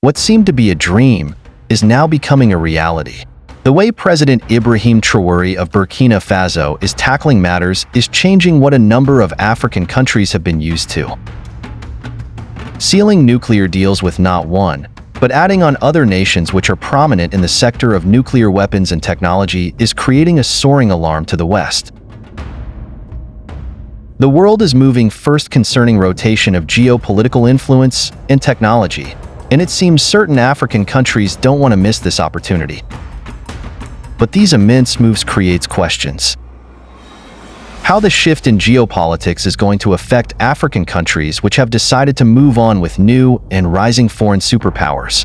What seemed to be a dream is now becoming a reality. The way President Ibrahim Traoré of Burkina Faso is tackling matters is changing what a number of African countries have been used to. Sealing nuclear deals with not one, but adding on other nations which are prominent in the sector of nuclear weapons and technology is creating a soaring alarm to the West. The world is moving first concerning rotation of geopolitical influence and technology, and it seems certain African countries don't want to miss this opportunity. But these immense moves creates questions. How the shift in geopolitics is going to affect African countries which have decided to move on with new and rising foreign superpowers.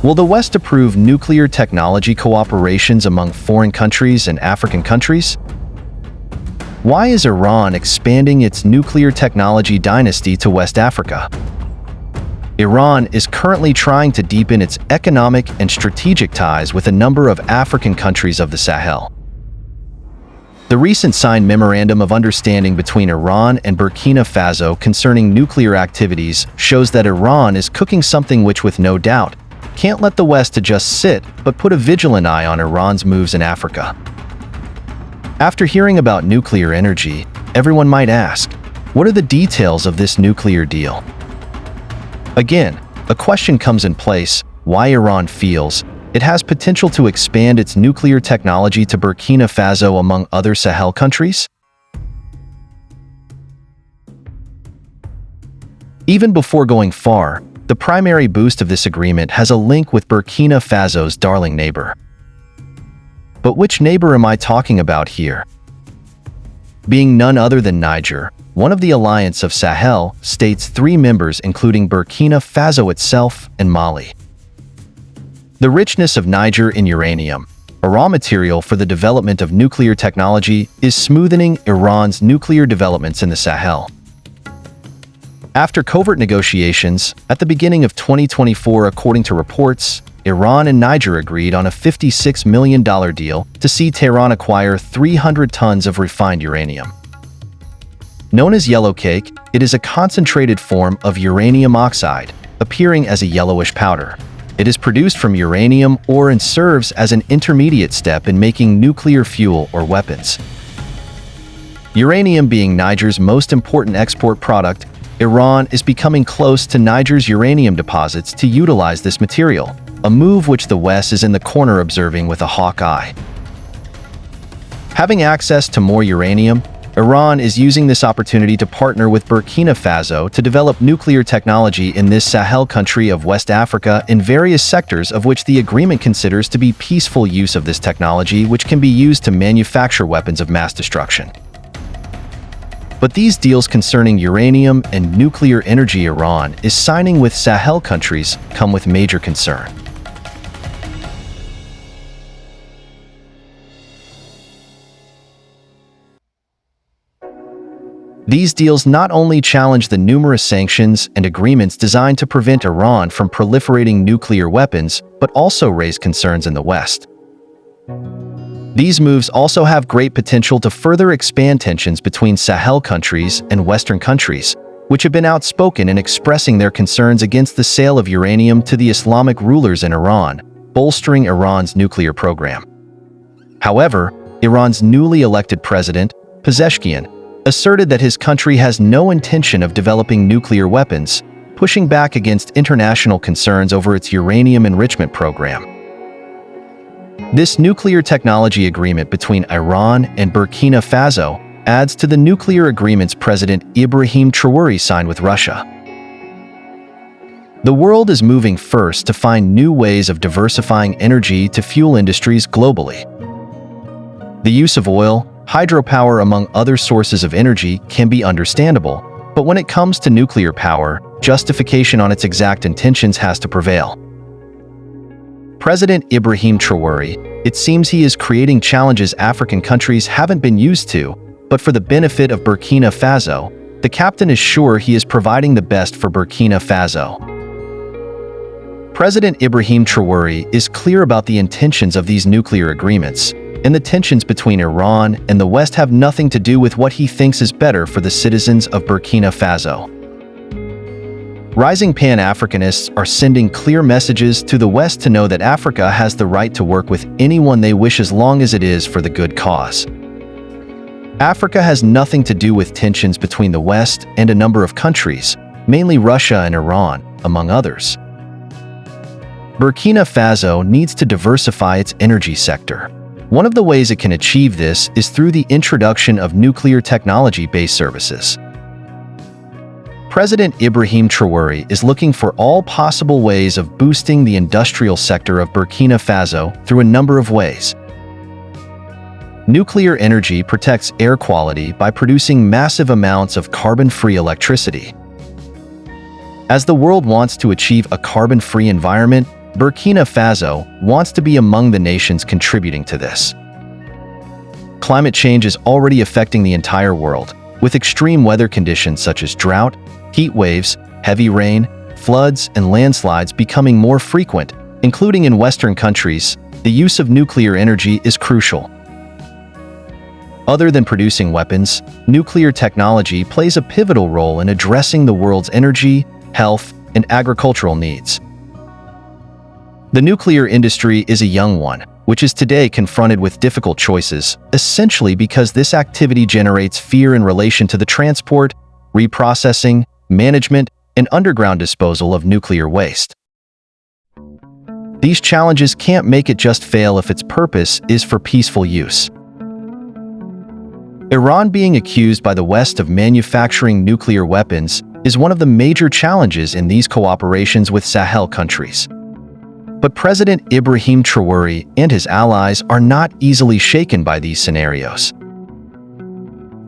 Will the West approve nuclear technology cooperations among foreign countries and African countries? Why is Iran expanding its nuclear technology dynasty to West Africa? Iran is currently trying to deepen its economic and strategic ties with a number of African countries of the Sahel. The recent signed memorandum of understanding between Iran and Burkina Faso concerning nuclear activities shows that Iran is cooking something which, with no doubt, can't let the West to just sit, but put a vigilant eye on Iran's moves in Africa. After hearing about nuclear energy, everyone might ask, what are the details of this nuclear deal? Again, a question comes in place: why Iran feels it has potential to expand its nuclear technology to Burkina Faso among other Sahel countries? Even before going far, the primary boost of this agreement has a link with Burkina Faso's darling neighbor. But which neighbor am I talking about here? Being none other than Niger, one of the Alliance of Sahel states 3 members including Burkina Faso itself and Mali. The richness of Niger in uranium, a raw material for the development of nuclear technology, is smoothing Iran's nuclear developments in the Sahel. After covert negotiations, at the beginning of 2024, according to reports, Iran and Niger agreed on a $56 million deal to see Tehran acquire 300 tons of refined uranium. Known as yellow cake, it is a concentrated form of uranium oxide, appearing as a yellowish powder. It is produced from uranium ore and serves as an intermediate step in making nuclear fuel or weapons. Uranium being Niger's most important export product, Iran is becoming close to Niger's uranium deposits to utilize this material, a move which the West is in the corner observing with a hawk eye. Having access to more uranium, Iran is using this opportunity to partner with Burkina Faso to develop nuclear technology in this Sahel country of West Africa in various sectors of which the agreement considers to be peaceful use of this technology which can be used to manufacture weapons of mass destruction. But these deals concerning uranium and nuclear energy Iran is signing with Sahel countries come with major concern. These deals not only challenge the numerous sanctions and agreements designed to prevent Iran from proliferating nuclear weapons, but also raise concerns in the West. These moves also have great potential to further expand tensions between Sahel countries and Western countries, which have been outspoken in expressing their concerns against the sale of uranium to the Islamic rulers in Iran, bolstering Iran's nuclear program. However, Iran's newly elected president, Pezeshkian, asserted that his country has no intention of developing nuclear weapons, pushing back against international concerns over its uranium enrichment program. This nuclear technology agreement between Iran and Burkina Faso adds to the nuclear agreements President Ibrahim Traoré signed with Russia. The world is moving first to find new ways of diversifying energy to fuel industries globally. The use of oil, hydropower among other sources of energy can be understandable, but when it comes to nuclear power, justification on its exact intentions has to prevail. President Ibrahim Traoré, it seems he is creating challenges African countries haven't been used to, but for the benefit of Burkina Faso, the captain is sure he is providing the best for Burkina Faso. President Ibrahim Traoré is clear about the intentions of these nuclear agreements, and the tensions between Iran and the West have nothing to do with what he thinks is better for the citizens of Burkina Faso. Rising Pan-Africanists are sending clear messages to the West to know that Africa has the right to work with anyone they wish as long as it is for the good cause. Africa has nothing to do with tensions between the West and a number of countries, mainly Russia and Iran, among others. Burkina Faso needs to diversify its energy sector. One of the ways it can achieve this is through the introduction of nuclear technology-based services. President Ibrahim Traoré is looking for all possible ways of boosting the industrial sector of Burkina Faso through a number of ways. Nuclear energy protects air quality by producing massive amounts of carbon-free electricity. As the world wants to achieve a carbon-free environment, Burkina Faso wants to be among the nations contributing to this. Climate change is already affecting the entire world, with extreme weather conditions such as drought, heat waves, heavy rain, floods, and landslides becoming more frequent, including in Western countries. The use of nuclear energy is crucial. Other than producing weapons, nuclear technology plays a pivotal role in addressing the world's energy, health, and agricultural needs. The nuclear industry is a young one, which is today confronted with difficult choices, essentially because this activity generates fear in relation to the transport, reprocessing, management, and underground disposal of nuclear waste. These challenges can't make it just fail if its purpose is for peaceful use. Iran being accused by the West of manufacturing nuclear weapons is one of the major challenges in these cooperations with Sahel countries. But President Ibrahim Traoré and his allies are not easily shaken by these scenarios.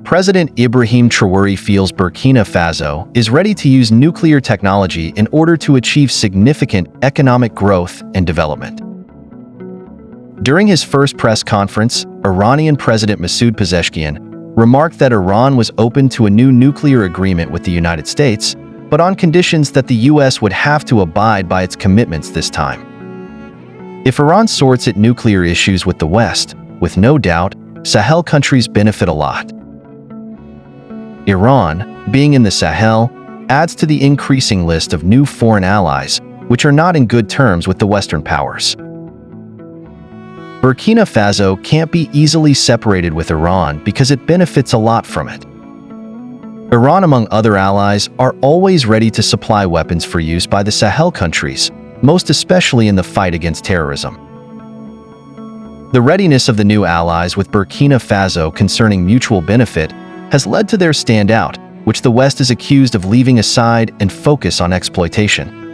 President Ibrahim Traoré feels Burkina Faso is ready to use nuclear technology in order to achieve significant economic growth and development. During his first press conference, Iranian President Masoud Pezeshkian remarked that Iran was open to a new nuclear agreement with the United States, but on conditions that the U.S. would have to abide by its commitments this time. If Iran sorts its nuclear issues with the West, with no doubt, Sahel countries benefit a lot. Iran, being in the Sahel, adds to the increasing list of new foreign allies, which are not in good terms with the Western powers. Burkina Faso can't be easily separated with Iran because it benefits a lot from it. Iran, among other allies, are always ready to supply weapons for use by the Sahel countries, most especially in the fight against terrorism. The readiness of the new allies with Burkina Faso concerning mutual benefit has led to their standout, which the West is accused of leaving aside and focus on exploitation.